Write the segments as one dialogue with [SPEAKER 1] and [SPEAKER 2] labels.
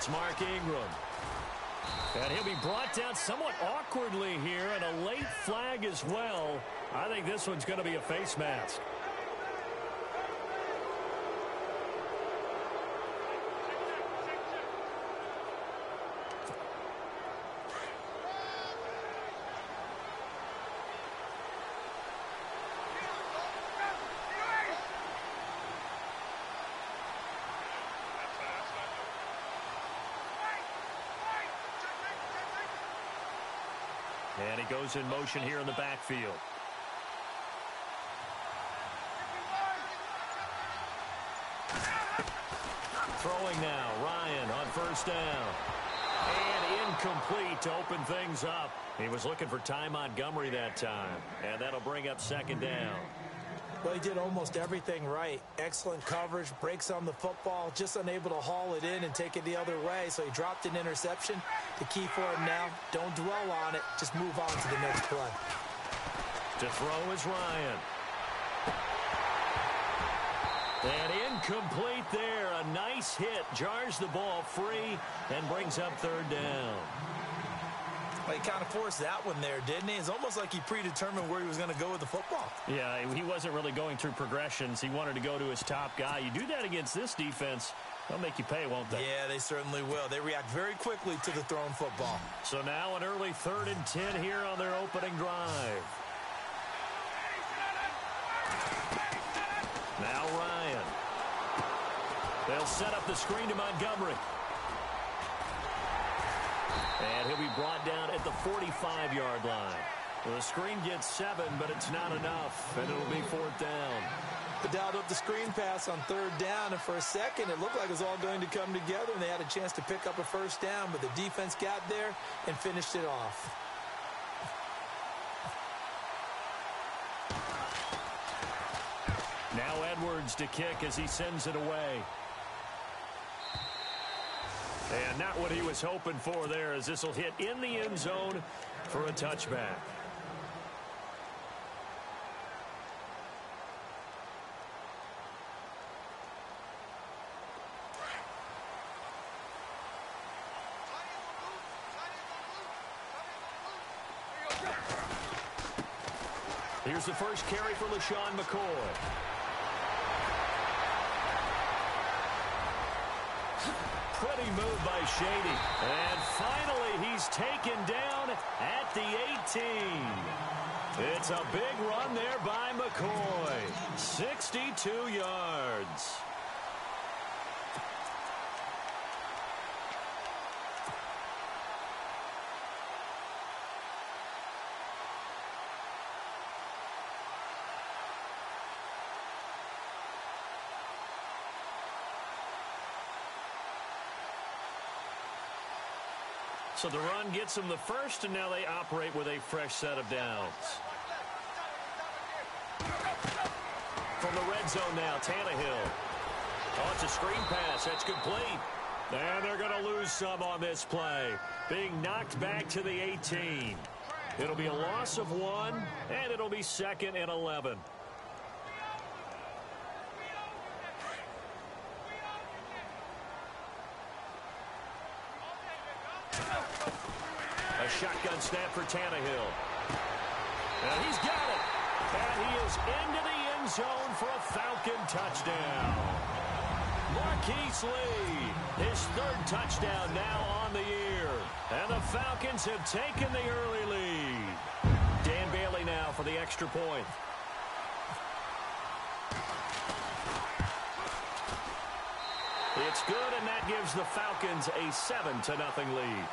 [SPEAKER 1] It's Mark Ingram. And he'll be brought down somewhat awkwardly here, and a late flag as well. I think this one's going to be a face mask. And he goes in motion here in the backfield. Throwing now, Ryan on first down. And incomplete to open things up. He was looking for Ty Montgomery that time. And that'll bring up second down.
[SPEAKER 2] Well, he did almost everything right. Excellent coverage, breaks on the football, just unable to haul it in and take it the other way. So he dropped an interception. The key for him now, don't dwell on it. Just move on to the next play.
[SPEAKER 1] To throw is Ryan. And incomplete there. A nice hit. Jars the ball free and brings up third down.
[SPEAKER 2] Well, he kind of forced that one there, didn't he? It's almost like he predetermined where he was going to go with the football.
[SPEAKER 1] Yeah, he wasn't really going through progressions. He wanted to go to his top guy. You do that against this defense, they'll make you pay, won't they?
[SPEAKER 2] Yeah, they certainly will. They react very quickly to the thrown football.
[SPEAKER 1] So now an early 3rd and 10 here on their opening drive. Now Ryan. They'll set up the screen to Montgomery. And he'll be brought down at the 45-yard line. Well, the screen gets 7, but it's not enough, and it'll be 4th down.
[SPEAKER 2] They dialed up the screen pass on 3rd down, and for a second it looked like it was all going to come together, and they had a chance to pick up a first down, but the defense got there and finished it off.
[SPEAKER 1] Now Edwards to kick as he sends it away. And not what he was hoping for there, as this will hit in the end zone for a touchback. Here's the first carry for LaShawn McCoy. Pretty move by Shady. And finally, he's taken down at the 18. It's a big run there by McCoy. 62 yards. So the run gets them the first, and now they operate with a fresh set of downs. From the red zone now, Tannehill. Oh, it's a screen pass. That's complete. And they're going to lose some on this play. Being knocked back to the 18. It'll be a loss of 1, and it'll be 2nd and 11. A shotgun snap for Tannehill. And he's got it. And he is into the end zone for a Falcon touchdown. Marquise Lee, his 3rd touchdown now on the year. And the Falcons have taken the early lead. Dan Bailey now for the extra point. It's good, and that gives the Falcons a 7-0 lead.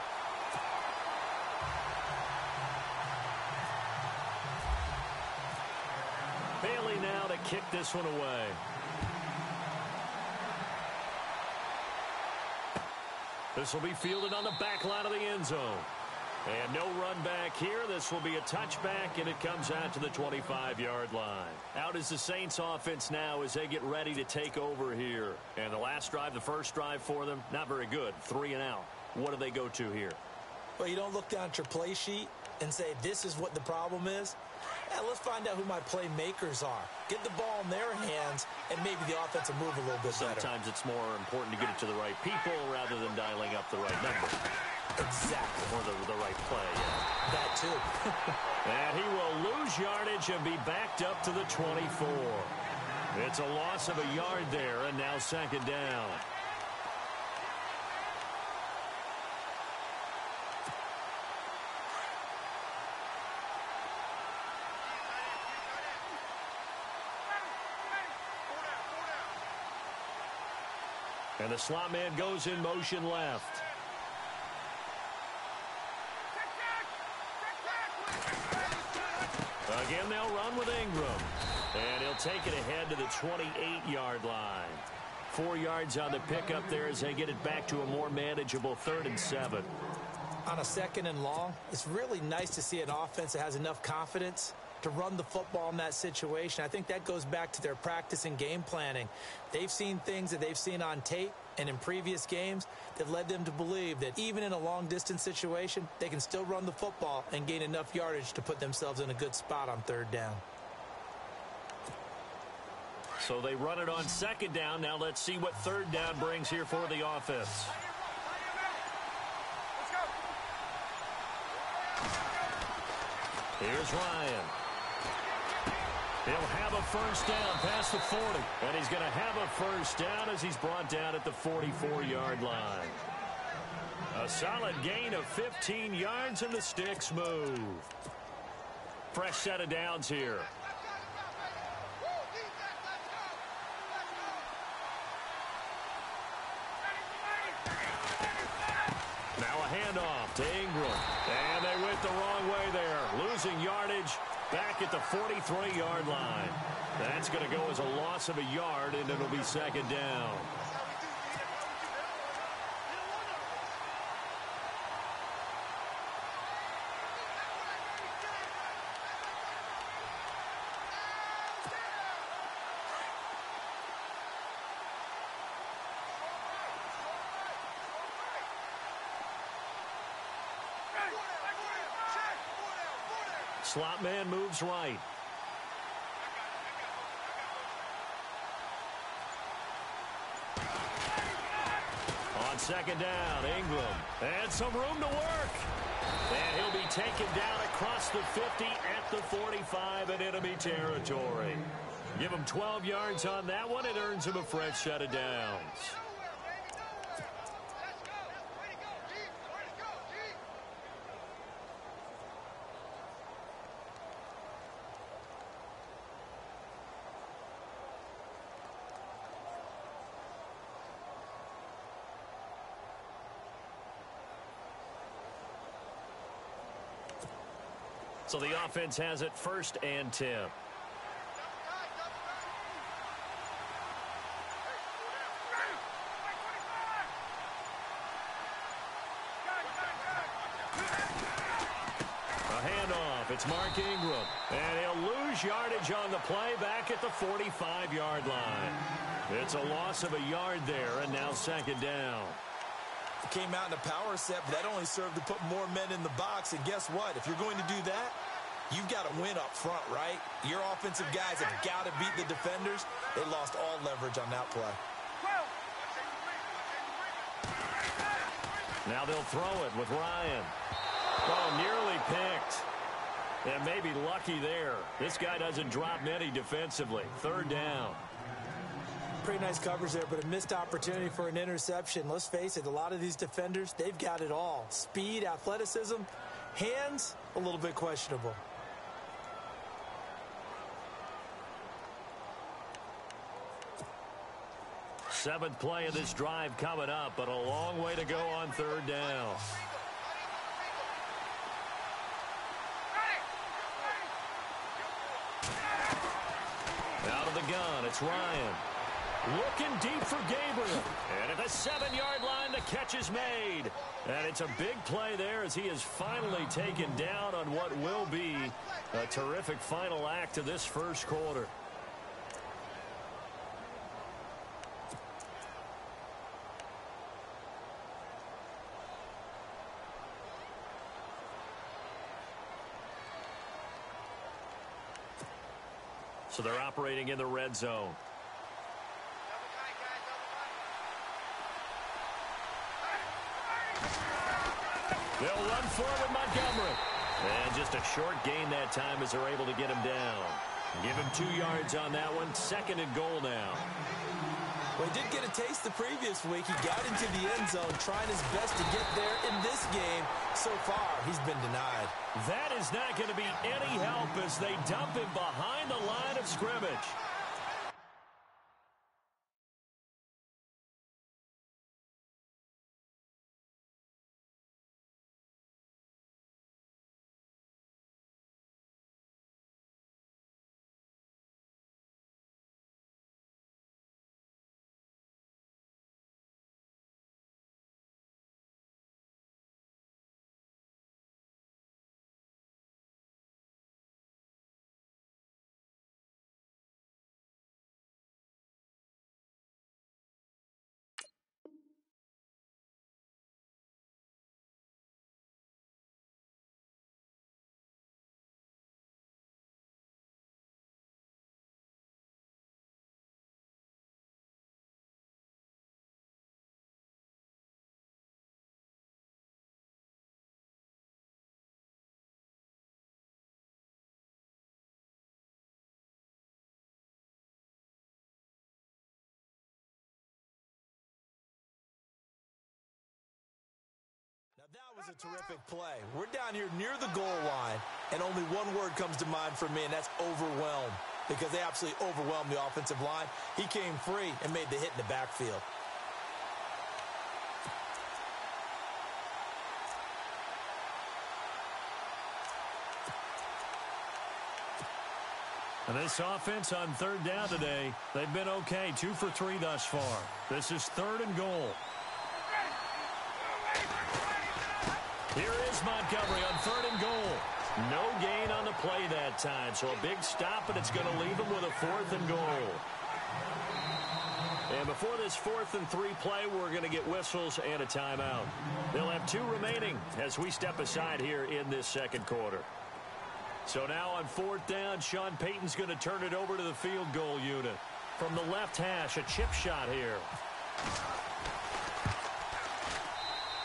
[SPEAKER 1] Bailey now to kick this one away. This will be fielded on the back line of the end zone. And no run back here. This will be a touchback, and it comes out to the 25-yard line. Out is the Saints offense now as they get ready to take over here. And the last drive, the first drive for them, not very good. 3 and out. What do they go to here?
[SPEAKER 2] Well, you don't look down at your play sheet and say, this is what the problem is. And let's find out who my playmakers are. Get the ball in their hands, and maybe the offense will move a little bit better.
[SPEAKER 1] Sometimes it's more important to get it to the right people rather than dialing up the right number.
[SPEAKER 2] Exactly.
[SPEAKER 1] Or the right play, yeah.
[SPEAKER 2] That too.
[SPEAKER 1] And he will lose yardage and be backed up to the 24. It's a loss of a yard there, and now second down. And the slot man goes in motion left. Again, they'll run with Ingram. And he'll take it ahead to the 28-yard line. 4 yards on the pickup there as they get it back to a more manageable 3rd and 7.
[SPEAKER 2] On a 2nd and long, it's really nice to see an offense that has enough confidence to run the football in that situation. I think that goes back to their practice and game planning. They've seen things that they've seen on tape and in previous games that led them to believe that even in a long-distance situation, they can still run the football and gain enough yardage to put themselves in a good spot on 3rd down.
[SPEAKER 1] So they run it on 2nd down. Now let's see what 3rd down brings here for the offense. Here's Ryan. He'll have a first down past the 40. And he's going to have a first down as he's brought down at the 44-yard line. A solid gain of 15 yards, and the sticks move. Fresh set of downs here. Now a handoff to Ingram. And they went the wrong way there. Losing yardage back at the 43-yard line. That's going to go as a loss of a yard, and it'll be 2nd down. Slot man moves right. On 2nd down, Ingram. And some room to work. And he'll be taken down across the 50 at the 45 in enemy territory. Give him 12 yards on that one. It earns him a fresh set of downs. So the offense has it 1st and 10. A handoff. It's Mark Ingram. And he'll lose yardage on the play back at the 45-yard line. It's a loss of a yard there, and now 2nd down.
[SPEAKER 2] Came out in a power set, but that only served to put more men in the box. And guess what? If you're going to do that, you've got to win up front, right? Your offensive guys have got to beat the defenders. They lost all leverage on that play.
[SPEAKER 1] Now they'll throw it with Ryan. Oh, nearly picked. And maybe lucky there. This guy doesn't drop many defensively. 3rd down.
[SPEAKER 2] Pretty nice coverage there, but a missed opportunity for an interception. Let's face it, a lot of these defenders, they've got it all. Speed, athleticism, hands, a little bit questionable.
[SPEAKER 1] Seventh play of this drive coming up, but a long way to go on 3rd down. Out of the gun, it's Ryan. Looking deep for Gabriel. And at the 7-yard line, the catch is made. And it's a big play there as he is finally taken down on what will be a terrific final act of this first quarter. So they're operating in the red zone. They'll run forward Montgomery. And just a short gain that time as they're able to get him down. Give him 2 yards on that one. 2nd and goal now.
[SPEAKER 2] Well, he did get a taste the previous week. He got into the end zone trying his best to get there in this game. So far, he's been denied.
[SPEAKER 1] That is not going to be any help as they dump him behind the line of scrimmage.
[SPEAKER 2] Now that was a terrific play. We're down here near the goal line, and only one word comes to mind for me, and that's overwhelmed, because they absolutely overwhelmed the offensive line. He came free and made the hit in the backfield.
[SPEAKER 1] And this offense on 3rd down today, they've been okay. 2 for 3 thus far. This is 3rd and goal. Here is Montgomery on 3rd and goal. No gain on the play that time, so a big stop, and it's going to leave him with a 4th and goal. And before this 4th and 3 play, we're going to get whistles and a timeout. They'll have 2 remaining as we step aside here in this 2nd quarter. So now on 4th down, Sean Payton's going to turn it over to the field goal unit. From the left hash, a chip shot here.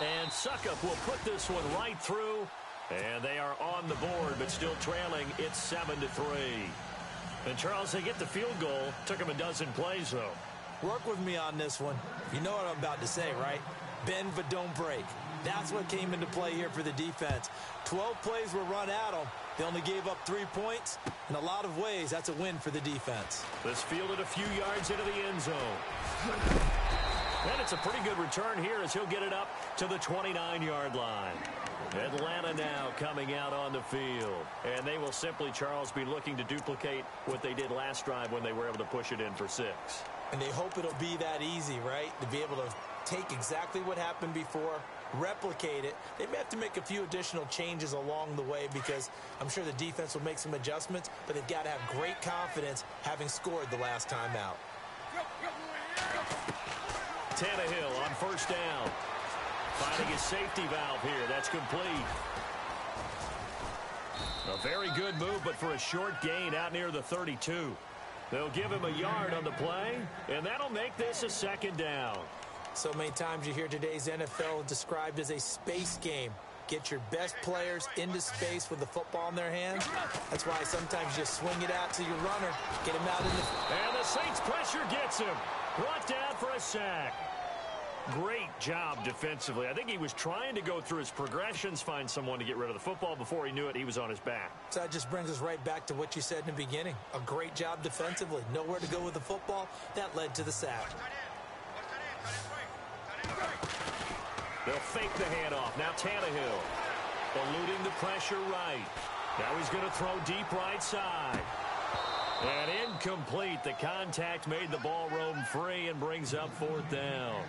[SPEAKER 1] And Suckup will put this one right through. And they are on the board, but still trailing. It's 7-3. And, Charles, they get the field goal. Took them a dozen plays, though.
[SPEAKER 2] Work with me on this one. You know what I'm about to say, right? Bend but don't break. That's what came into play here for the defense. 12 plays were run at them. They only gave up 3 points. In a lot of ways, that's a win for the defense.
[SPEAKER 1] This fielded a few yards into the end zone. And it's a pretty good return here as he'll get it up to the 29-yard line. Atlanta now coming out on the field. And they will simply, Charles, be looking to duplicate what they did last drive when they were able to push it in for 6.
[SPEAKER 2] And they hope it'll be that easy, right? To be able to take exactly what happened before, replicate it. They may have to make a few additional changes along the way because I'm sure the defense will make some adjustments, but they've got to have great confidence having scored the last time out.
[SPEAKER 1] Tannehill on 1st down. Finding his safety valve here. That's complete. A very good move, but for a short gain out near the 32. They'll give him a yard on the play, and that'll make this a 2nd down.
[SPEAKER 2] So many times you hear today's NFL described as a space game. Get your best players into space with the football in their hands. That's why sometimes you just swing it out to your runner, get him out in the...
[SPEAKER 1] And the Saints pressure gets him. Brought down for a sack. Great job defensively. I think he was trying to go through his progressions, find someone to get rid of the football. Before he knew it, he was on his back.
[SPEAKER 2] So that just brings us right back to what you said in the beginning. A great job defensively. Nowhere to go with the football. That led to the sack.
[SPEAKER 1] They'll fake the handoff. Now Tannehill eluding the pressure right. Now he's going to throw deep right side. And incomplete. The contact made the ball roam free and brings up 4th down.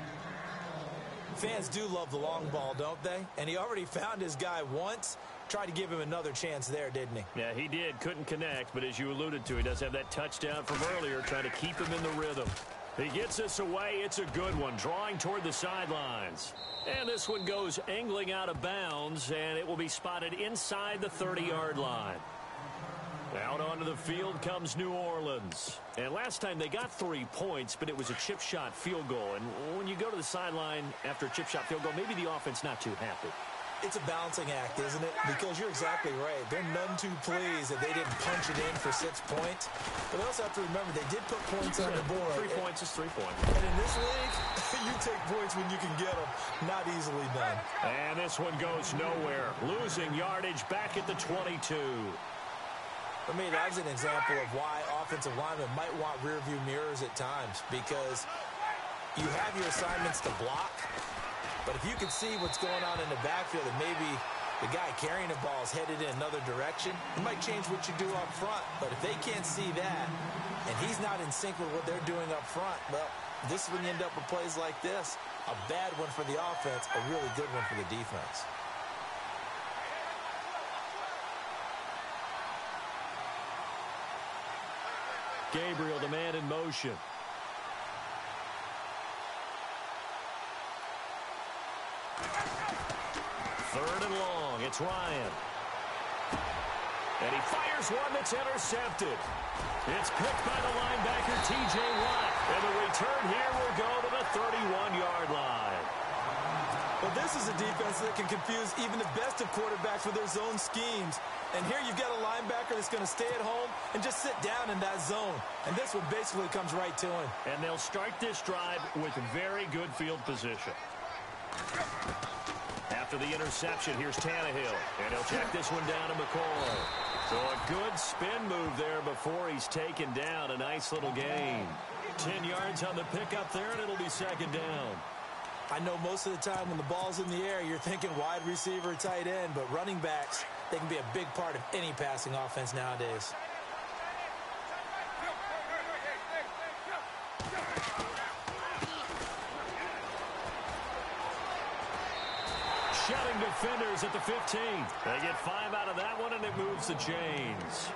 [SPEAKER 2] Fans do love the long ball, don't they? And he already found his guy once. Tried to give him another chance there, didn't he?
[SPEAKER 1] Yeah, he did. Couldn't connect, but as you alluded to, he does have that touchdown from earlier, trying to keep him in the rhythm. He gets this away. It's a good one, drawing toward the sidelines. And this one goes angling out of bounds, and it will be spotted inside the 30-yard line. Out onto the field comes New Orleans. And last time they got 3 points, but it was a chip shot field goal. And when you go to the sideline after a chip shot field goal, maybe the offense not too happy.
[SPEAKER 2] It's a balancing act, isn't it? Because you're exactly right. They're none too pleased that they didn't punch it in for 6 points. But they also have to remember they did put points on the board.
[SPEAKER 1] 3 points is 3 points.
[SPEAKER 2] And in this league, you take points when you can get them. Not easily done.
[SPEAKER 1] And this one goes nowhere. Losing yardage back at the 22.
[SPEAKER 2] For me, that was an example of why offensive linemen might want rearview mirrors at times, because you have your assignments to block, but if you can see what's going on in the backfield and maybe the guy carrying the ball is headed in another direction, it might change what you do up front. But if they can't see that and he's not in sync with what they're doing up front, well, this is when you end up with plays like this. A bad one for the offense, a really good one for the defense.
[SPEAKER 1] Gabriel, the man in motion. Third and long. It's Ryan. And he fires one that's intercepted. It's picked by the linebacker, T.J. Watt. And the return here will go to the 31-yard line.
[SPEAKER 2] Well, this is a defense that can confuse even the best of quarterbacks with their zone schemes. And here you've got a linebacker that's going to stay at home and just sit down in that zone. And this one basically comes right to him.
[SPEAKER 1] And they'll start this drive with very good field position. After the interception, here's Tannehill. And he'll check this one down to McCoy. So a good spin move there before he's taken down. A nice little gain. 10 yards on the pickup there, and it'll be second down.
[SPEAKER 2] I know most of the time when the ball's in the air, you're thinking wide receiver, tight end, but running backs, they can be a big part of any passing offense nowadays.
[SPEAKER 1] Shutting defenders at the 15. They get 5 out of that one, and it moves the chains.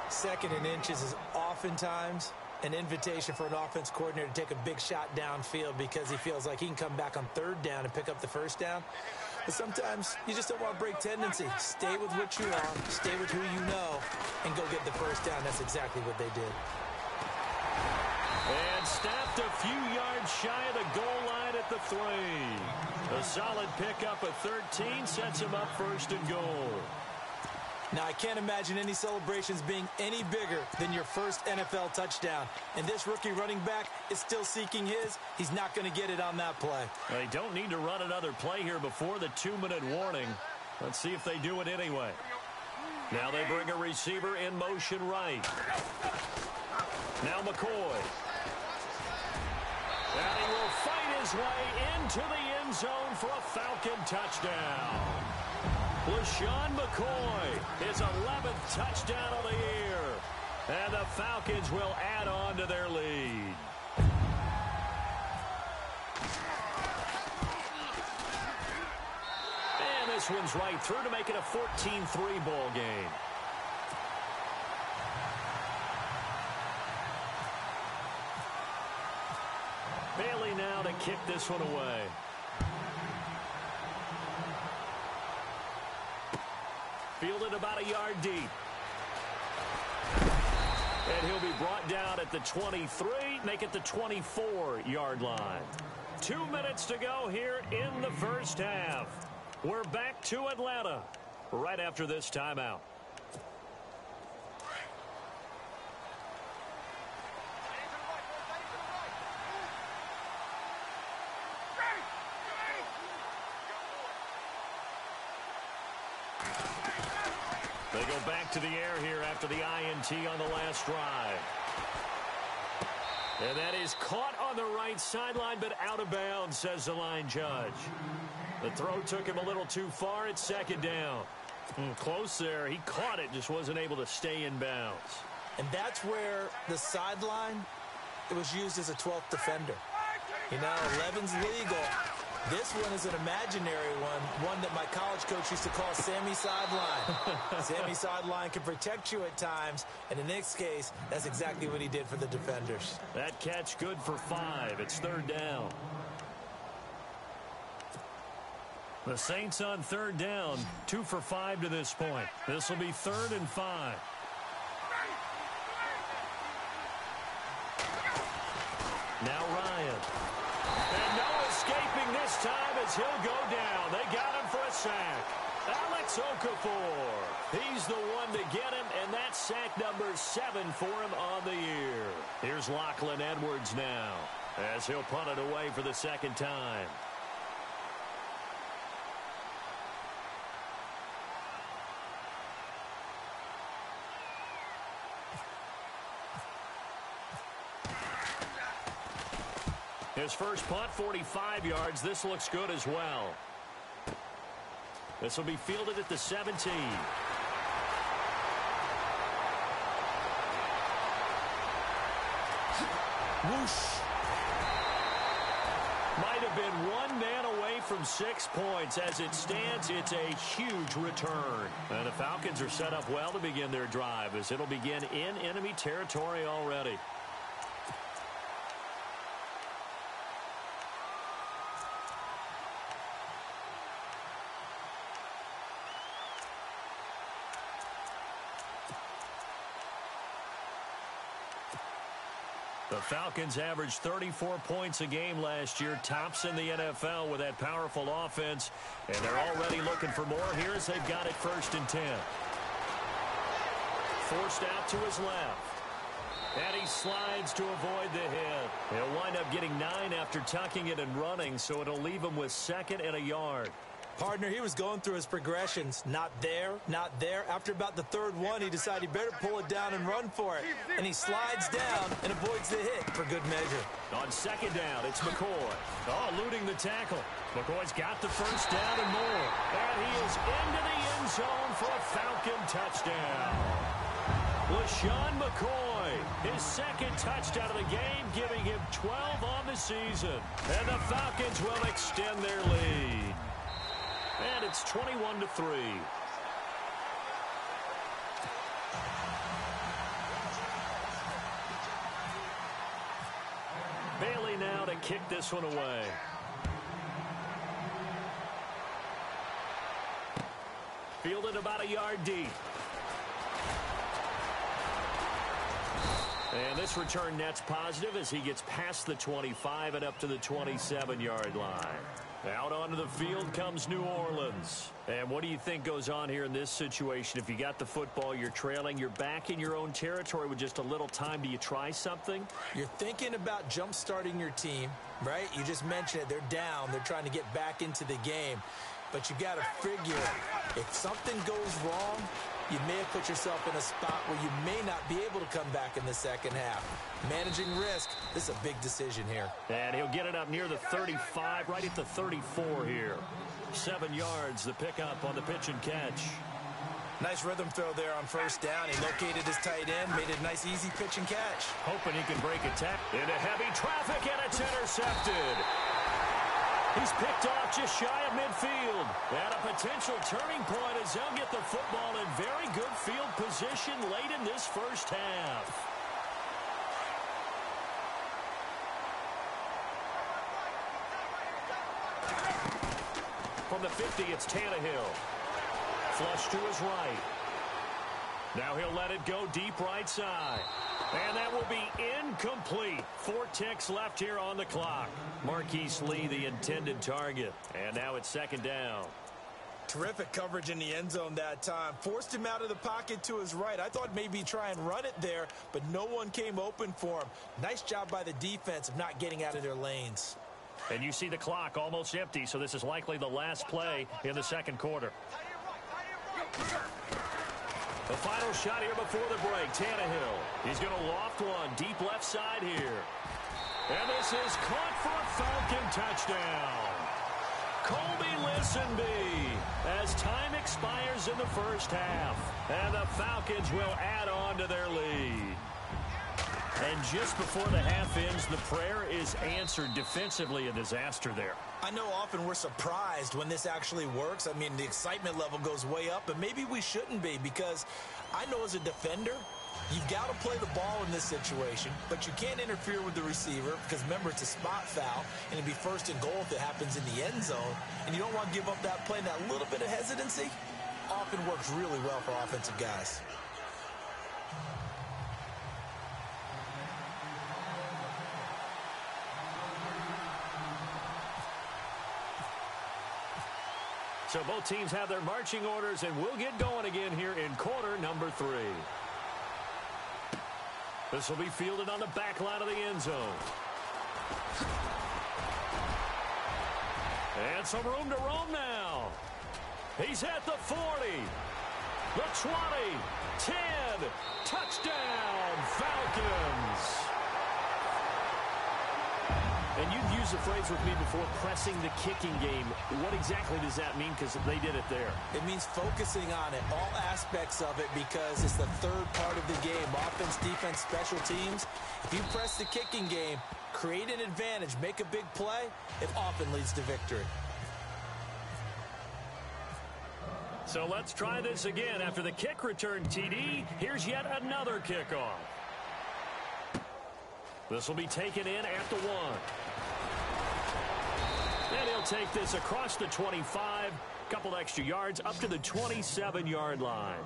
[SPEAKER 2] Second and inches is oftentimes an invitation for an offense coordinator to take a big shot downfield because he feels like he can come back on third down and pick up the first down. But sometimes you just don't want to break tendency. Stay with what you are, stay with who you know, and go get the first down. That's exactly what they did.
[SPEAKER 1] And snapped a few yards shy of the goal line at the 3. A solid pickup of 13 sets him up first and goal.
[SPEAKER 2] Now, I can't imagine any celebrations being any bigger than your first NFL touchdown. And this rookie running back is still seeking his. He's not going to get it on that play.
[SPEAKER 1] They don't need to run another play here before the 2-minute warning. Let's see if they do it anyway. Now they bring a receiver in motion right. Now McCoy. And he will fight his way into the end zone for a Falcon touchdown. LaShawn McCoy, his 11th touchdown of the year. And the Falcons will add on to their lead. And this one's right through to make it a 14-3 ball game. Bailey now to kick this one away. Fielded about a yard deep. And he'll be brought down at the 23, make it the 24-yard line. 2 minutes to go here in the first half. We're back to Atlanta right after this timeout. They go back to the air here after the INT on the last drive. And that is caught on the right sideline, but out of bounds, says the line judge. The throw took him a little too far. It's second down. Close there. He caught it, just wasn't able to stay in bounds.
[SPEAKER 2] And that's where the sideline, it was used as a 12th defender. You know, 11's legal. This one is an imaginary one that my college coach used to call Sammy Sideline. Sammy Sideline can protect you at times, and in this case, that's exactly what he did for the defenders.
[SPEAKER 1] That catch good for 5. It's third down. The Saints on third down, 2 for 5 to this point. This will be 3rd and 5. Now Ryan. And no escaping this time as he'll go down. They got him for a sack. Alex Okafor. He's the one to get him, and that's sack number 7 for him on the year. Here's Lachlan Edwards now as he'll punt it away for the second time. His first punt, 45 yards. This looks good as well. This will be fielded at the 17. Whoosh. Might have been one man away from 6 points. As it stands, it's a huge return. And the Falcons are set up well to begin their drive as it'll begin in enemy territory already. The Falcons averaged 34 points a game last year, tops in the NFL with that powerful offense, and they're already looking for more here as they've got it 1st and 10. Forced out to his left, and he slides to avoid the hit. He'll wind up getting 9 after tucking it and running, so it'll leave him with 2nd and a yard.
[SPEAKER 2] Partner, he was going through his progressions. Not there, not there. After about the 3rd one, he decided he better pull it down and run for it. And he slides down and avoids the hit for good measure.
[SPEAKER 1] On 2nd down, it's McCoy. Oh, eluding the tackle. McCoy's got the 1st down and more. And he is into the end zone for a Falcon touchdown. LaShawn McCoy, his 2nd touchdown of the game, giving him 12 on the season. And the Falcons will extend their lead. And it's 21-3. Bailey now to kick this one away. Fielded about a yard deep. And this return net's positive as he gets past the 25 and up to the 27-yard line. Out onto the field comes New Orleans. And what do you think goes on here in this situation? If you got the football, you're trailing, you're back in your own territory with just a little time. Do you try something?
[SPEAKER 2] You're thinking about jump-starting your team, right? You just mentioned it. They're down. They're trying to get back into the game. But you got to figure, if something goes wrong, you may have put yourself in a spot where you may not be able to come back in the second half. Managing risk, this is a big decision here.
[SPEAKER 1] And he'll get it up near the 35, right at the 34 here. 7 yards, the pickup on the pitch and catch.
[SPEAKER 2] Nice rhythm throw there on 1st down. He located his tight end, made it a nice, easy pitch and catch.
[SPEAKER 1] Hoping he can break a tackle. Into heavy traffic, and it's intercepted. He's picked off just shy of midfield. And a potential turning point as they'll get the football in very good field position late in this 1st half. From the 50, it's Tannehill. Flush to his right. Now he'll let it go deep right side. And that will be incomplete. 4 ticks left here on the clock. Marquise Lee, the intended target. And now it's 2nd down.
[SPEAKER 2] Terrific coverage in the end zone that time. Forced him out of the pocket to his right. I thought maybe try and run it there, but no one came open for him. Nice job by the defense of not getting out of their lanes.
[SPEAKER 1] And you see the clock almost empty, so this is likely the last play in the 2nd quarter. The final shot here before the break, Tannehill. He's going to loft one deep left side here. And this is caught for a Falcon touchdown. Colby Listenby as time expires in the 1st half. And the Falcons will add on to their lead. And just before the half ends, the prayer is answered defensively. A disaster there.
[SPEAKER 2] I know often we're surprised when this actually works. I mean, the excitement level goes way up, but maybe we shouldn't be, because I know as a defender, you've got to play the ball in this situation, but you can't interfere with the receiver because, remember, it's a spot foul, and it'd be 1st and goal if it happens in the end zone, and you don't want to give up that play. And that little bit of hesitancy often works really well for offensive guys.
[SPEAKER 1] So both teams have their marching orders, and we'll get going again here in quarter number 3. This will be fielded on the back line of the end zone. And some room to roam now. He's at the 40, the 20, 10, touchdown, Falcons. And you've used the phrase with me before, pressing the kicking game. What exactly does that mean? Because they did it there.
[SPEAKER 2] It means focusing on it, all aspects of it, because it's the third part of the game. Offense, defense, special teams. If you press the kicking game, create an advantage, make a big play, it often leads to victory.
[SPEAKER 1] So let's try this again. After the kick return TD, here's yet another kickoff. This will be taken in at the 1. And he'll take this across the 25, couple extra yards up to the 27-yard line.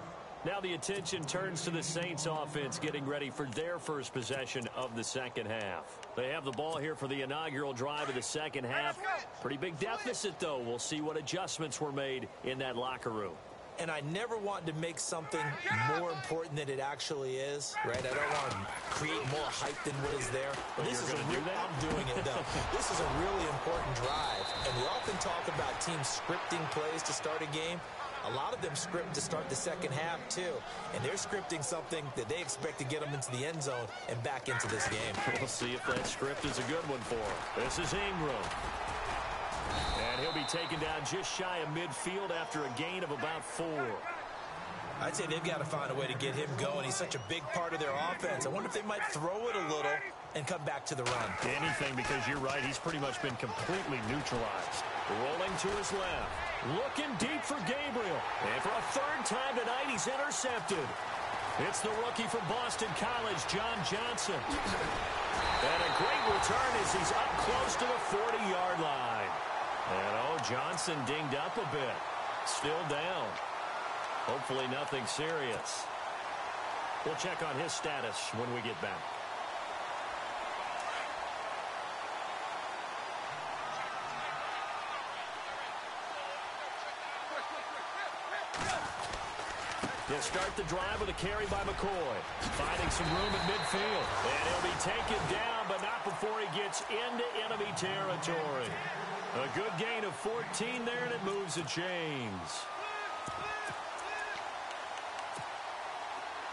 [SPEAKER 1] Now the attention turns to the Saints offense getting ready for their first possession of the second half. They have the ball here for the inaugural drive of the second half. Pretty big deficit, though. We'll see what adjustments were made in that locker room.
[SPEAKER 2] And I never want to make something more important than it actually is, right? I don't want to create more hype than what is there. But this is I'm doing it, though. This is a really important drive. And we often talk about teams scripting plays to start a game. A lot of them script to start the second half, too. And they're scripting something that they expect to get them into the end zone and back into this game.
[SPEAKER 1] We'll see if that script is a good one for them. This is Ingram. And he'll be taken down just shy of midfield after a gain of about 4.
[SPEAKER 2] I'd say they've got to find a way to get him going. He's such a big part of their offense. I wonder if they might throw it a little and come back to the run.
[SPEAKER 1] Anything, because you're right. He's pretty much been completely neutralized. Rolling to his left. Looking deep for Gabriel. And for a third time tonight, he's intercepted. It's the rookie from Boston College, John Johnson. And a great return as he's up close to the 40-yard line. And, Johnson dinged up a bit. Still down. Hopefully nothing serious. We'll check on his status when we get back. He'll start the drive with a carry by McCoy. Finding some room at midfield. And he'll be taken down, but not before he gets into enemy territory. A good gain of 14 there, and it moves the chains.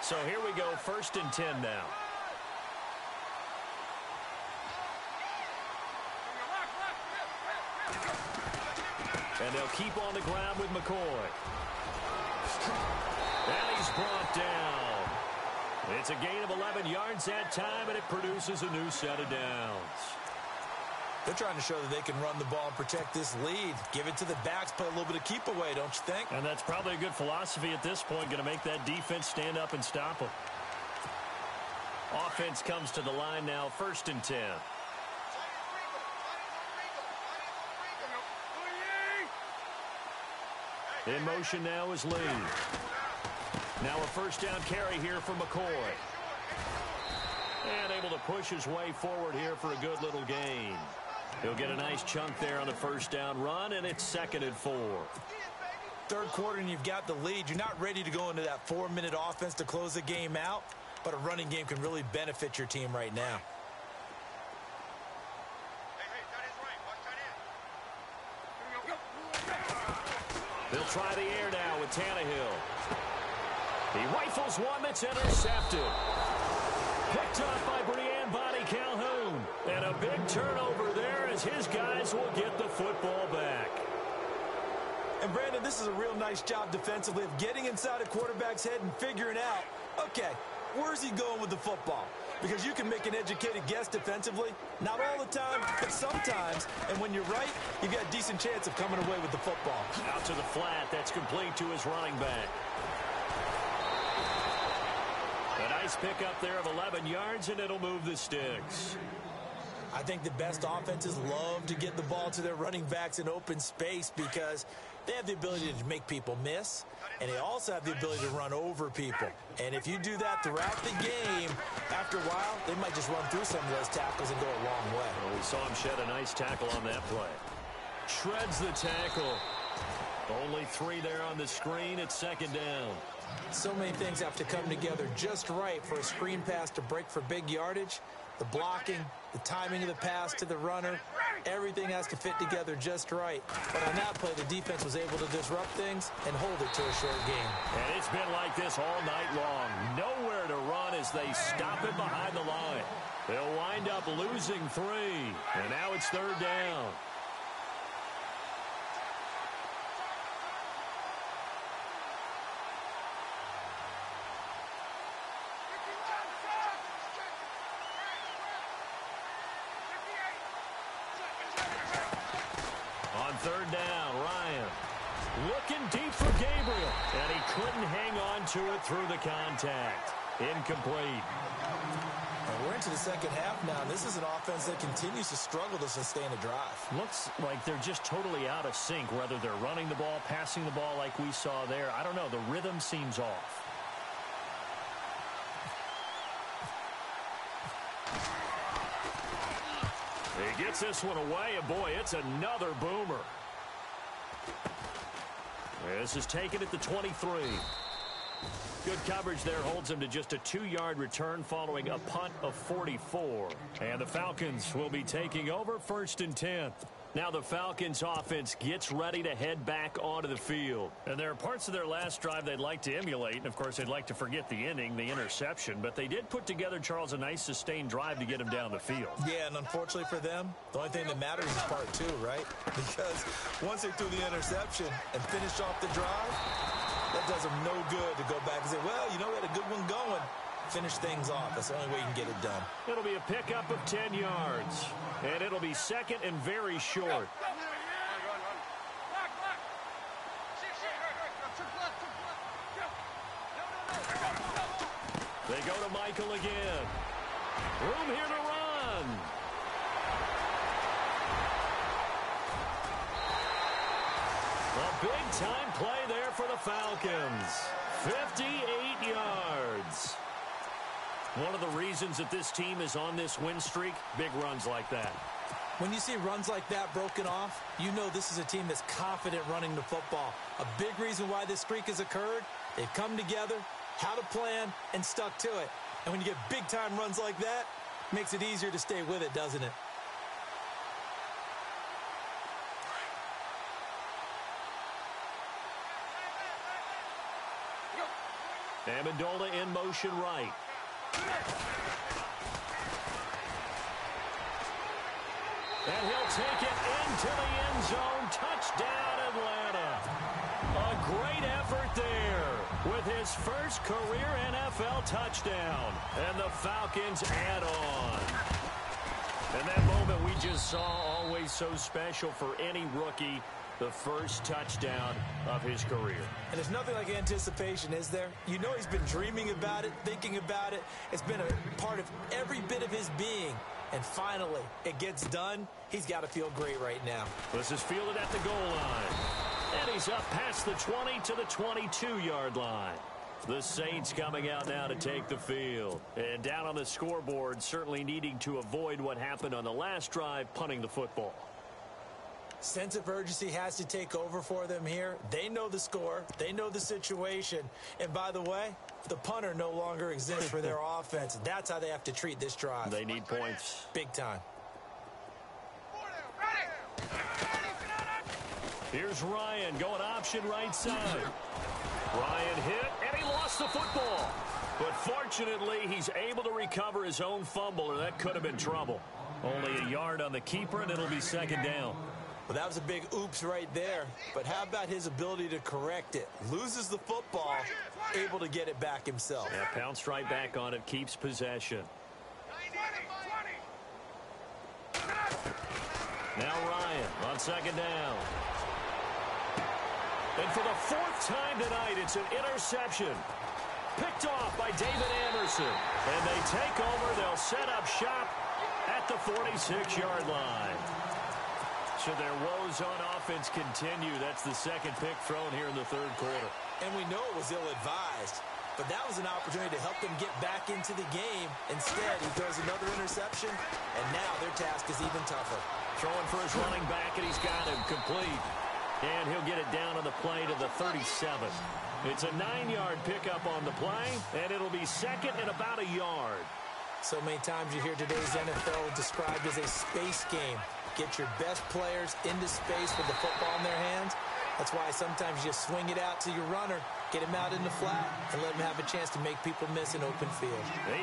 [SPEAKER 1] So here we go, 1st and 10 now. And they'll keep on the ground with McCoy. And he's brought down. It's a gain of 11 yards that time, and it produces a new set of downs.
[SPEAKER 2] They're trying to show that they can run the ball and protect this lead. Give it to the backs, play a little bit of keep away, don't you think?
[SPEAKER 1] And that's probably a good philosophy at this point, going to make that defense stand up and stop them. Offense comes to the line now, 1st and 10. In motion now is Lee. Now a 1st down carry here for McCoy. And able to push his way forward here for a good little gain. He'll get a nice chunk there on the 1st down run, and it's 2nd and 4.
[SPEAKER 2] Third quarter, and you've got the lead. You're not ready to go into that 4-minute offense to close the game out, but a running game can really benefit your team right now.
[SPEAKER 1] They'll try the air now with Tannehill. He rifles one that's intercepted. Picked off by Brian Bonnie Calhoun. And a big turnover there as his guys will get the football back.
[SPEAKER 2] And, Brandon, this is a real nice job defensively of getting inside a quarterback's head and figuring out, okay, where's he going with the football? Because you can make an educated guess defensively. Not all the time, but sometimes. And when you're right, you've got a decent chance of coming away with the football.
[SPEAKER 1] Out to the flat. That's complete to his running back. A nice pickup there of 11 yards, and it'll move the sticks.
[SPEAKER 2] I think the best offenses love to get the ball to their running backs in open space because they have the ability to make people miss, and they also have the ability to run over people. And if you do that throughout the game, after a while, they might just run through some of those tackles and go a long way.
[SPEAKER 1] Well, we saw him shed a nice tackle on that play. Shreds the tackle. Only 3 there on the screen at second down.
[SPEAKER 2] So many things have to come together just right for a screen pass to break for big yardage. The blocking, the timing of the pass to the runner, everything has to fit together just right. But on that play, the defense was able to disrupt things and hold it to a short game.
[SPEAKER 1] And it's been like this all night long. Nowhere to run as they stop it behind the line. They'll wind up losing 3. And now it's third down. Third down, Ryan. Looking deep for Gabriel. And he couldn't hang on to it through the contact. Incomplete.
[SPEAKER 2] We're into the second half now. This is an offense that continues to struggle to sustain a drive.
[SPEAKER 1] Looks like they're just totally out of sync, whether they're running the ball, passing the ball like we saw there. I don't know. The rhythm seems off. He gets this one away, and boy, it's another boomer. This is taken at the 23. Good coverage there holds him to just a 2-yard return following a punt of 44. And the Falcons will be taking over 1st and 10. Now the Falcons offense gets ready to head back onto the field. And there are parts of their last drive they'd like to emulate. And, of course, they'd like to forget the inning, the interception. But they did put together, Charles, a nice sustained drive to get him down the field.
[SPEAKER 2] Yeah, and unfortunately for them, the only thing that matters is part 2, right? Because once they threw the interception and finished off the drive, that does them no good to go back and say, well, you know, we had a good one going. Finish things off. That's the only way you can get it done.
[SPEAKER 1] It'll be a pickup of 10 yards. And it'll be second and very short. They go to Michael again. Room here to run. A big-time play there for the Falcons. 58 yards. One of the reasons that this team is on this win streak, big runs like that.
[SPEAKER 2] When you see runs like that broken off, you know this is a team that's confident running the football. A big reason why this streak has occurred, they've come together, had a plan, and stuck to it. And when you get big-time runs like that, it makes it easier to stay with it, doesn't it?
[SPEAKER 1] Amendola in motion right. And he'll take it into the end zone. Touchdown, Atlanta. A great effort there with his first career NFL touchdown. And the Falcons add on. And that moment we just saw, always so special for any rookie. The first touchdown of his career.
[SPEAKER 2] And there's nothing like anticipation, is there? You know he's been dreaming about it, thinking about it. It's been a part of every bit of his being. And finally, it gets done. He's got to feel great right now.
[SPEAKER 1] This is fielded at the goal line. And he's up past the 20 to the 22-yard line. The Saints coming out now to take the field. And down on the scoreboard, certainly needing to avoid what happened on the last drive, punting the football.
[SPEAKER 2] Sense of urgency has to take over for them here. They know the score. They know the situation. And by the way, the punter no longer exists for their offense. That's how they have to treat this drive.
[SPEAKER 1] They need points.
[SPEAKER 2] Big time.
[SPEAKER 1] Here's Ryan going option right side. Ryan hit, and he lost the football. But fortunately, he's able to recover his own fumble, or that could have been trouble. Only a yard on the keeper, and it'll be second down.
[SPEAKER 2] Well, that was a big oops right there. But how about his ability to correct it? Loses the football, able to get it back himself.
[SPEAKER 1] Yeah, pounced right back on it, keeps possession. Now Ryan on second down. And for the 4th time tonight, it's an interception. Picked off by David Anderson. And they take over. They'll set up shop at the 46-yard line. Should their woes on offense continue, that's the second pick thrown here in the third quarter.
[SPEAKER 2] And we know it was ill-advised. But that was an opportunity to help them get back into the game. Instead, he throws another interception, and now their task is even tougher.
[SPEAKER 1] Throwing for his running back, and he's got him complete. And he'll get it down on the play to the 37. It's a 9-yard pickup on the play, and it'll be second and about a yard.
[SPEAKER 2] So many times you hear today's NFL described as a space game. Get your best players into space with the football in their hands. That's why sometimes you just swing it out to your runner, get him out in the flat, and let him have a chance to make people miss an open field.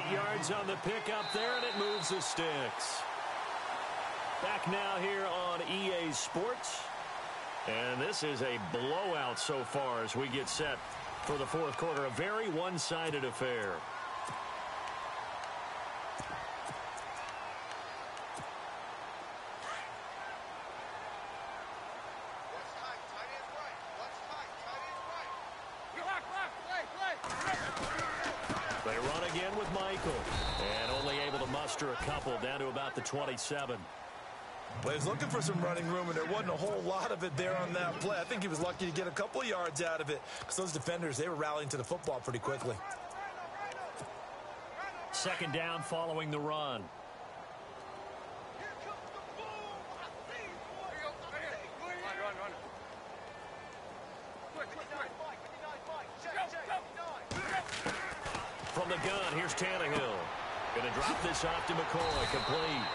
[SPEAKER 1] 8 yards on the pickup there, and it moves the sticks. Back now here on EA Sports. And this is a blowout so far as we get set for the fourth quarter. A very one-sided affair. They run again with Michael. And only able to muster a couple down to about the 27.
[SPEAKER 2] Well, he was looking for some running room, and there wasn't a whole lot of it there on that play. I think he was lucky to get a couple of yards out of it because those defenders, they were rallying to the football pretty quickly.
[SPEAKER 1] Second down following the run. From the gun, here's Tannehill. Going to drop this off to McCoy, complete.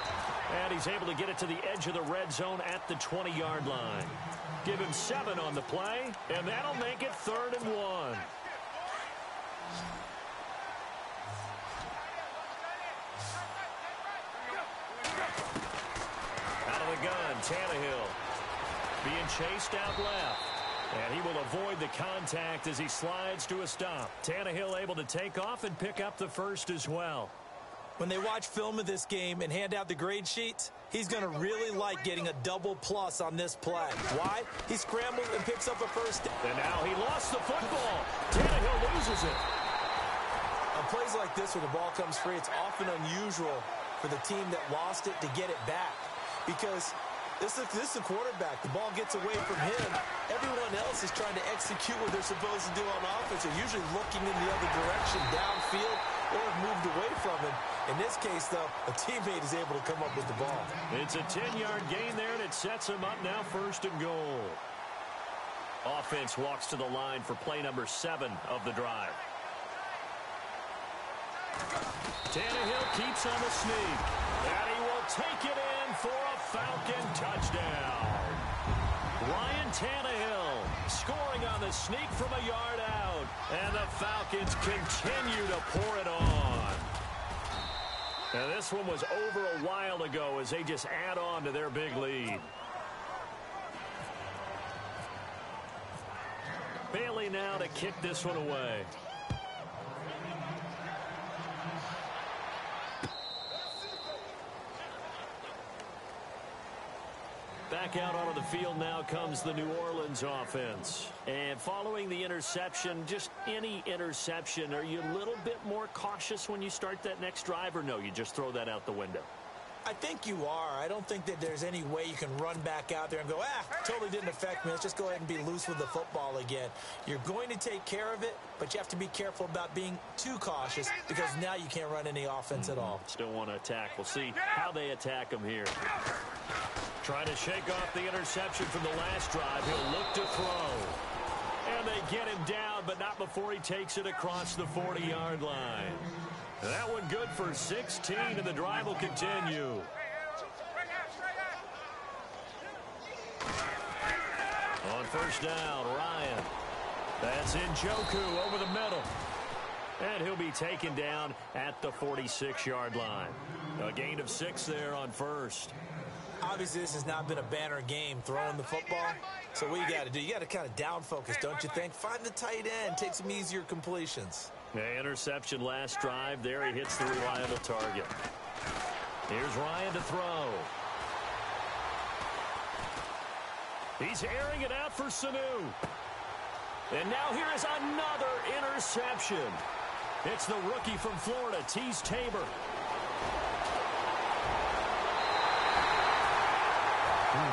[SPEAKER 1] And he's able to get it to the edge of the red zone at the 20-yard line. Give him 7 on the play, and that'll make it 3rd and 1. Out of the gun, Tannehill being chased out left. And he will avoid the contact as he slides to a stop. Tannehill able to take off and pick up the first as well.
[SPEAKER 2] When they watch film of this game and hand out the grade sheets, he's going to really like getting a double plus on this play. Why? He scrambles and picks up a first.
[SPEAKER 1] And now he lost the football. Tannehill loses it.
[SPEAKER 2] On plays like this where the ball comes free, it's often unusual for the team that lost it to get it back. Because this is the quarterback. The ball gets away from him. Everyone else is trying to execute what they're supposed to do on offense. They're usually looking in the other direction, downfield, or have moved away from him. In this case, though, a teammate is able to come up with the ball.
[SPEAKER 1] It's a 10-yard gain there, and it sets him up now 1st and goal. Offense walks to the line for play number 7 of the drive. Tannehill keeps on the sneak, and he will take it in for a Falcon touchdown. Ryan Tannehill scoring on the sneak from a yard out, and the Falcons continue to pour it on. And this one was over a while ago as they just add on to their big lead. Bailey now to kick this one away. Back out onto the field now comes the New Orleans offense. And following the interception, just any interception, are you a little bit more cautious when you start that next drive, or no, you just throw that out the window?
[SPEAKER 2] I think you are. I don't think that there's any way you can run back out there and go, totally didn't affect me. Let's just go ahead and be loose with the football again. You're going to take care of it, but you have to be careful about being too cautious because now you can't run any offense at all.
[SPEAKER 1] Still want to attack. We'll see how they attack him here. Trying to shake off the interception from the last drive. He'll look to throw. And they get him down, but not before he takes it across the 40-yard line. That one good for 16, and the drive will continue. On first down, Ryan. That's Njoku over the middle. And he'll be taken down at the 46-yard line. A gain of 6 there on first.
[SPEAKER 2] Obviously, this has not been a banner game throwing the football. So what you got to do, you got to kind of down focus, don't you think? Find the tight end, take some easier completions.
[SPEAKER 1] Yeah, interception last drive. There he hits the reliable target. Here's Ryan to throw. He's airing it out for Sanu. And now here is another interception. It's the rookie from Florida, Tease Tabor.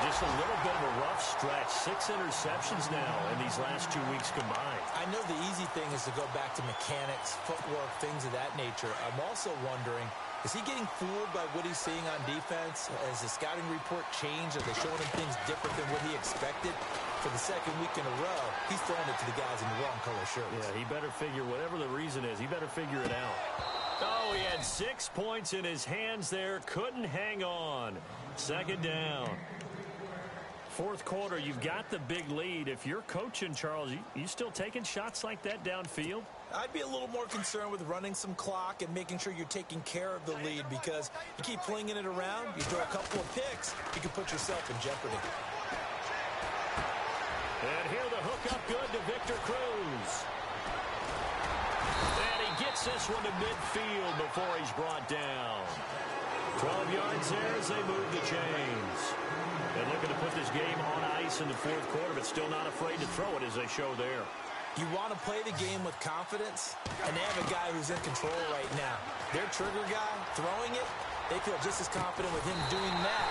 [SPEAKER 1] Just a little bit of a rough stretch. 6 interceptions now in these last 2 weeks combined.
[SPEAKER 2] I know the easy thing is to go back to mechanics, footwork, things of that nature. I'm also wondering Is he getting fooled by what he's seeing on defense? Has the scouting report changed? Are they showing him things different than what he expected? For the second week in a row, he's throwing it to the guys in the wrong color shirts.
[SPEAKER 1] Yeah, he better figure, whatever the reason is, he better figure it out. Oh, he had 6 points in his hands there. Couldn't hang on. Second down. Fourth quarter, you've got the big lead. If you're coaching, Charles, you still taking shots like that downfield?
[SPEAKER 2] I'd be a little more concerned with running some clock and making sure you're taking care of the lead, because you keep flinging it around, you throw a couple of picks, you can put yourself in jeopardy.
[SPEAKER 1] And here the hook up good to Victor Cruz. And he gets this one to midfield before he's brought down. 12 yards there as they move the chains. And looking to put this game on ice in the fourth quarter, but still not afraid to throw it as they show there.
[SPEAKER 2] You want to play the game with confidence, and they have a guy who's in control right now. Their trigger guy throwing it, they feel just as confident with him doing that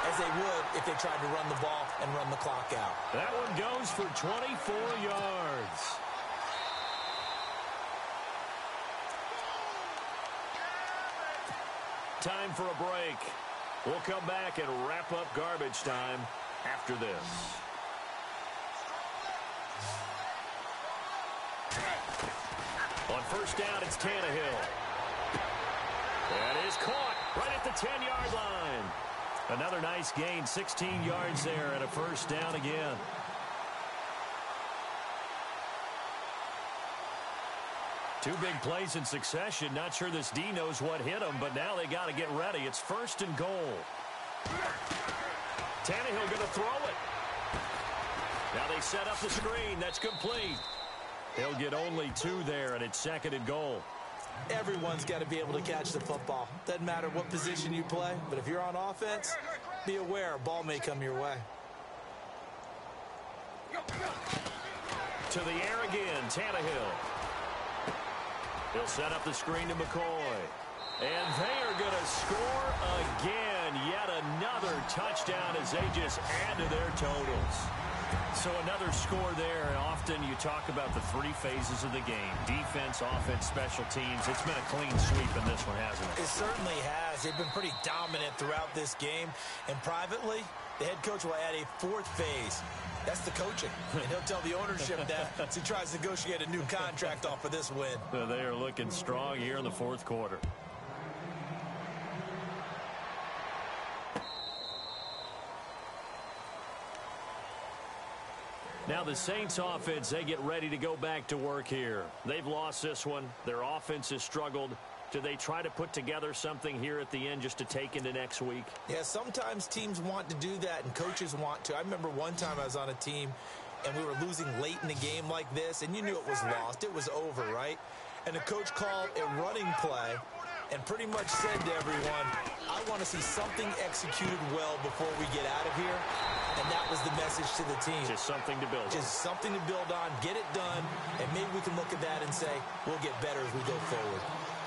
[SPEAKER 2] as they would if they tried to run the ball and run the clock out.
[SPEAKER 1] That one goes for 24 yards. Time for a break. We'll come back and wrap up garbage time after this. On first down, it's Tannehill. That is caught right at the 10-yard line. Another nice gain, 16 yards there, and a first down again. Two big plays in succession. Not sure this D knows what hit him, but now they got to get ready. It's first and goal. Tannehill going to throw it. Now they set up the screen. That's complete. They'll get only 2 there, and it's second and goal.
[SPEAKER 2] Everyone's got to be able to catch the football. Doesn't matter what position you play, but if you're on offense, be aware a ball may come your way.
[SPEAKER 1] To the air again, Tannehill. He'll set up the screen to McCoy. And they are going to score again. Yet another touchdown as they just add to their totals. So another score there, and often you talk about the 3 phases of the game. Defense, offense, special teams. It's been a clean sweep in this one, hasn't it?
[SPEAKER 2] It certainly has. They've been pretty dominant throughout this game. And privately, the head coach will add a 4th phase. That's the coaching. And he'll tell the ownership that as he tries to negotiate a new contract off of this win.
[SPEAKER 1] So they are looking strong here in the fourth quarter. Now the Saints offense, they get ready to go back to work here. They've lost this one. Their offense has struggled. Do they try to put together something here at the end just to take into next week?
[SPEAKER 2] Yeah, sometimes teams want to do that and coaches want to. I remember one time I was on a team and we were losing late in the game like this, and you knew it was lost. It was over, right? And the coach called a running play and pretty much said to everyone, I want to see something executed well before we get out of here. And that was the message to the team.
[SPEAKER 1] Just something to build on.
[SPEAKER 2] Just something to build on, get it done, and maybe we can look at that and say, we'll get better as we go forward.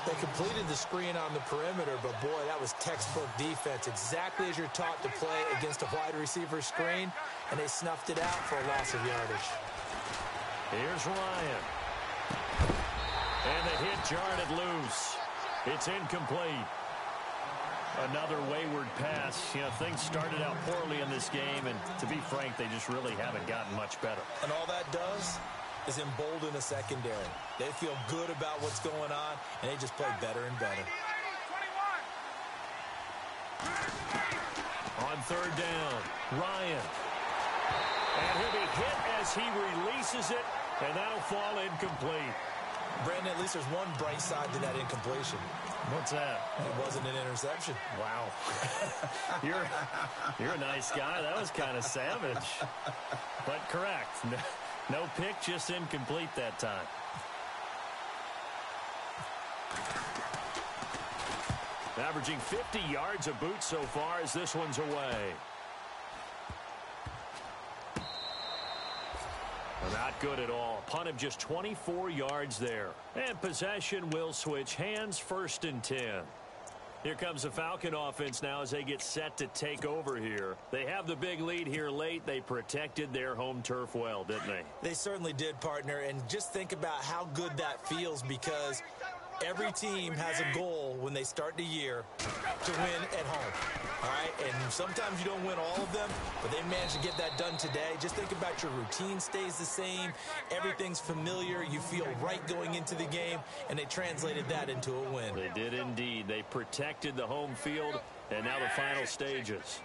[SPEAKER 2] They completed the screen on the perimeter, but boy, that was textbook defense. Exactly as you're taught to play against a wide receiver screen, and they snuffed it out for a loss of yardage.
[SPEAKER 1] Here's Ryan. And the hit jarred it loose. It's incomplete. Another wayward pass. You know, things started out poorly in this game, and to be frank, they just really haven't gotten much better.
[SPEAKER 2] And all that does is embolden a secondary. They feel good about what's going on, and they just play better and better.
[SPEAKER 1] On third down, Ryan. And he'll be hit as he releases it, and that'll fall incomplete.
[SPEAKER 2] Brandon, at least there's one bright side to that incompletion.
[SPEAKER 1] What's that?
[SPEAKER 2] It wasn't an interception.
[SPEAKER 1] Wow. You're a nice guy. That was kind of savage. But correct. No pick, just incomplete that time. Averaging 50 yards a boot so far as this one's away. Not good at all. Punt of just 24 yards there. And possession will switch hands, 1st and 10. Here comes the Falcon offense now as they get set to take over here. They have the big lead here late. They protected their home turf well, didn't they?
[SPEAKER 2] They certainly did, partner. And just think about how good that feels, because Every team has a goal when they start the year to win at home. All right, and sometimes you don't win all of them, but they managed to get that done today. Just think about your routine stays the same. Everything's familiar. You feel right going into the game, and they translated that into a win.
[SPEAKER 1] They did indeed. They protected the home field, and now the final stages.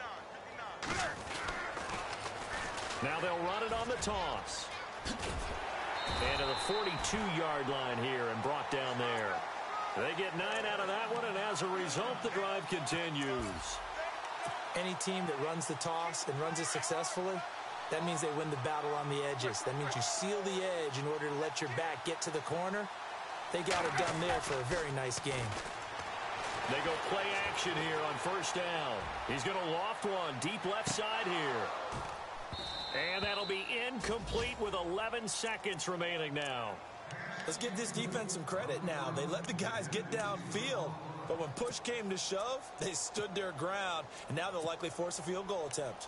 [SPEAKER 1] Now they'll run it on the toss. And to the 42-yard line here and brought down there. They get 9 out of that one, and as a result, the drive continues.
[SPEAKER 2] Any team that runs the toss and runs it successfully, that means they win the battle on the edges. That means you seal the edge in order to let your back get to the corner. They got it done there for a very nice game.
[SPEAKER 1] They go play action here on first down. He's going to loft one deep left side here. And that'll be incomplete with 11 seconds remaining now.
[SPEAKER 2] Let's give this defense some credit now. They let the guys get downfield, but when push came to shove, they stood their ground, and now they'll likely force a field goal attempt.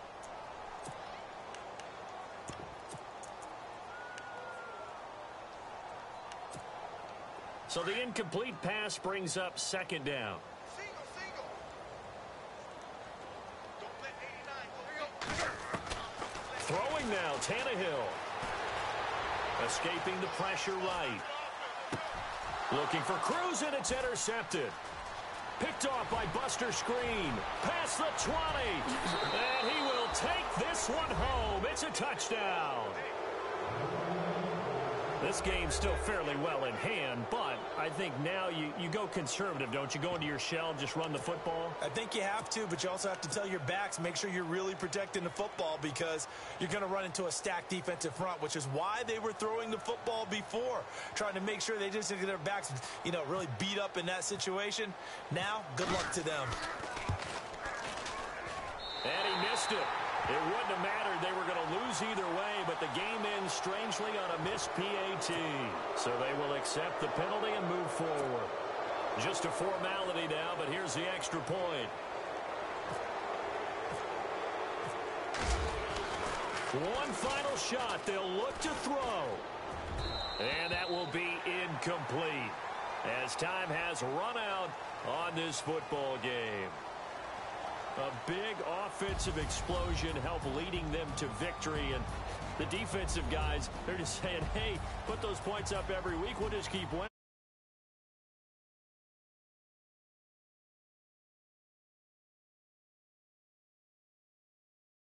[SPEAKER 1] So the incomplete pass brings up second down. Throwing now, Tannehill. Escaping the pressure right. Looking for Cruz, and it's intercepted. Picked off by Buster Screen. Past the 20. And he will take this one home. It's a touchdown. This game's still fairly well in hand, but I think now you go conservative, don't you? Go into your shell and just run the football?
[SPEAKER 2] I think you have to, but you also have to tell your backs, make sure you're really protecting the football because you're going to run into a stacked defensive front, which is why they were throwing the football before, trying to make sure they just get their backs, really beat up in that situation. Now, good luck to them.
[SPEAKER 1] And he missed it. It wouldn't have mattered. They were going to lose either way, but the game ends strangely on a missed PAT. So they will accept the penalty and move forward. Just a formality now, but here's the extra point. One final shot. They'll look to throw. And that will be incomplete as time has run out on this football game. A big offensive explosion helped leading them to victory. And the defensive guys, they're just saying, hey, put those points up every week. We'll just keep winning.